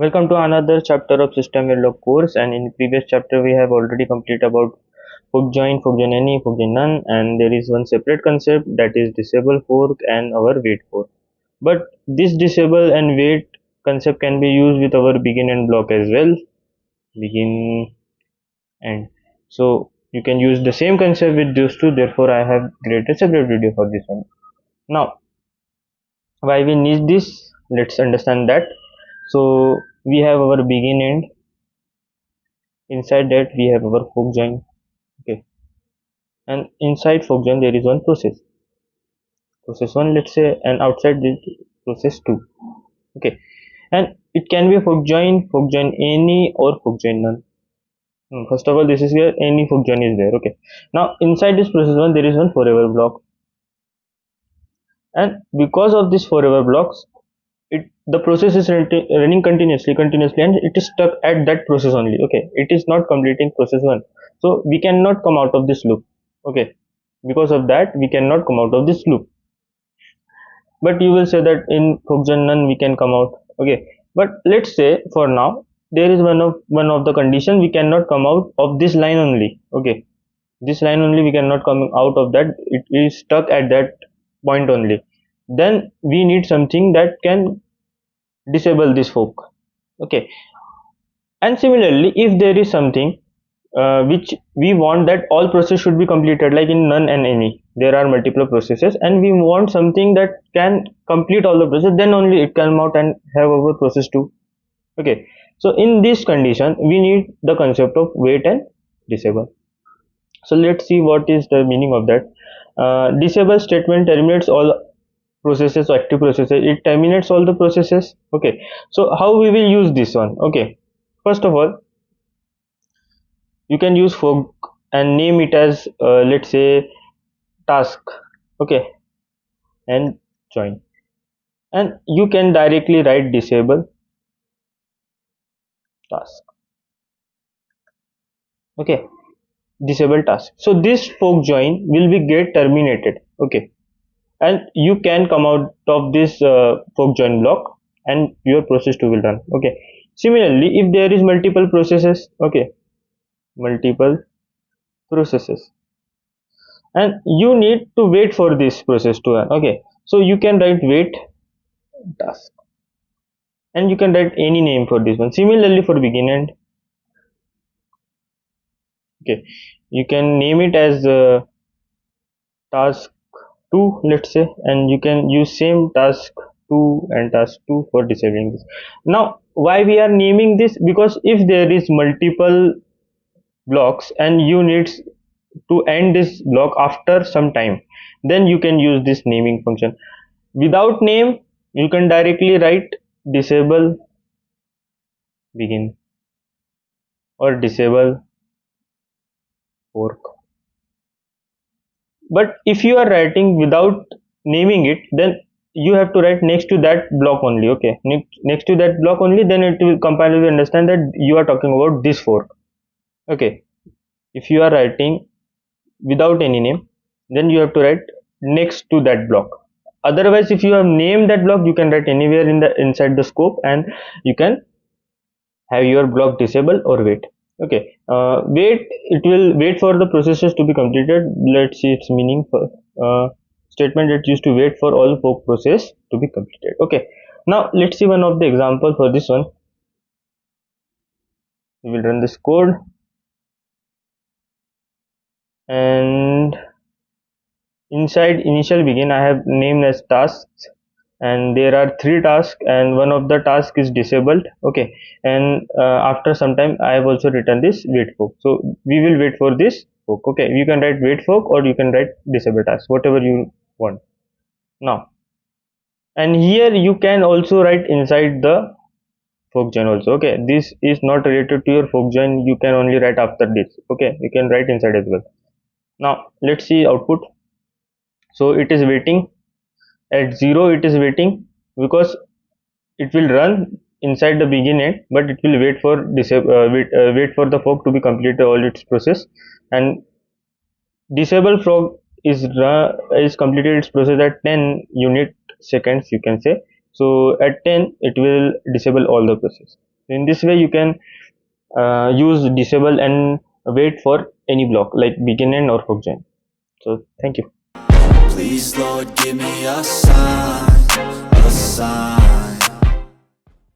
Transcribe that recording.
Welcome to another chapter of SystemVerilog course, and in previous chapter we have already completed about fork join any, fork join none, and there is one separate concept, that is disable fork and our wait fork. But this disable and wait concept can be used with our begin and block as well. Begin and so you can use the same concept with those two. Therefore, I have created a separate video for this one. Now, why we need this? Let's understand that. So we have our begin end. Inside that we have our fork join, okay, and inside fork join there is one process 1, let's say, and outside this process 2, okay, and it can be fork join any or fork join none. First of all, this is where any fork join is there, okay. Now inside this process 1 there is one forever block, and because of this forever blocks, the process is running continuously and it is stuck at that process only, okay. It is not completing process 1, so we cannot come out of this loop, okay. Because of that we cannot come out of this loop, but you will say that in function none we can come out, okay. But let's say for now there is one of the condition, we cannot come out of this line only, okay. This line only we cannot come out of that, it is stuck at that point only. Then we need something that can disable this fork, okay. And similarly, if there is something which we want that all process should be completed, like in none and any there are multiple processes, and we want something that can complete all the process, then only it come out and have our process 2, okay. So in this condition we need the concept of wait and disable. So let's see what is the meaning of that. Disable statement terminates all processes or active processes, it terminates all the processes, okay. So how we will use this one, okay. First of all, you can use fork and name it as let's say task, okay, and join, and you can directly write disable task, okay, disable task. So this fork join will be get terminated, okay, and you can come out of this fork join block and your process 2 will run, okay. Similarly, if there is multiple processes, okay, multiple processes, and you need to wait for this process to run, okay. So you can write wait task, and you can write any name for this one. Similarly for begin end, okay, you can name it as task 2, let's say, and you can use same task 2 and task 2 for disabling this. Now why we are naming this? Because if there is multiple blocks and you need to end this block after some time, then you can use this naming function. Without name you can directly write disable begin or disable fork. But if you are writing without naming it, then you have to write next to that block only, okay. Next to that block only, then it will compiler will understand that you are talking about this fork, okay. If you are writing without any name, then you have to write next to that block. Otherwise, if you have named that block, you can write anywhere in the inside the scope, and you can have your block disable or wait, okay. Wait, it will wait for the processes to be completed. Let's see its meaning. For statement that used to wait for all fork process to be completed, okay. Now let's see one of the example for this one. We will run this code, and inside initial begin I have named as tasks, and there are 3 tasks and one of the task is disabled, okay. And after some time I have also written this wait fork, so we will wait for this fork, okay. You can write wait fork or you can write disable task, whatever you want. Now, and here you can also write inside the fork join also, okay. This is not related to your fork join, you can only write after this, okay. You can write inside as well. Now let's see output. So it is waiting at 0, it is waiting because it will run inside the begin end, but it will wait for wait for the fork to be completed all its process, and disable fork is completed its process at 10 unit seconds, you can say. So at 10 it will disable all the process. In this way you can use disable and wait for any block like begin and or fork join. So thank you. Please Lord give me a sign, a sign.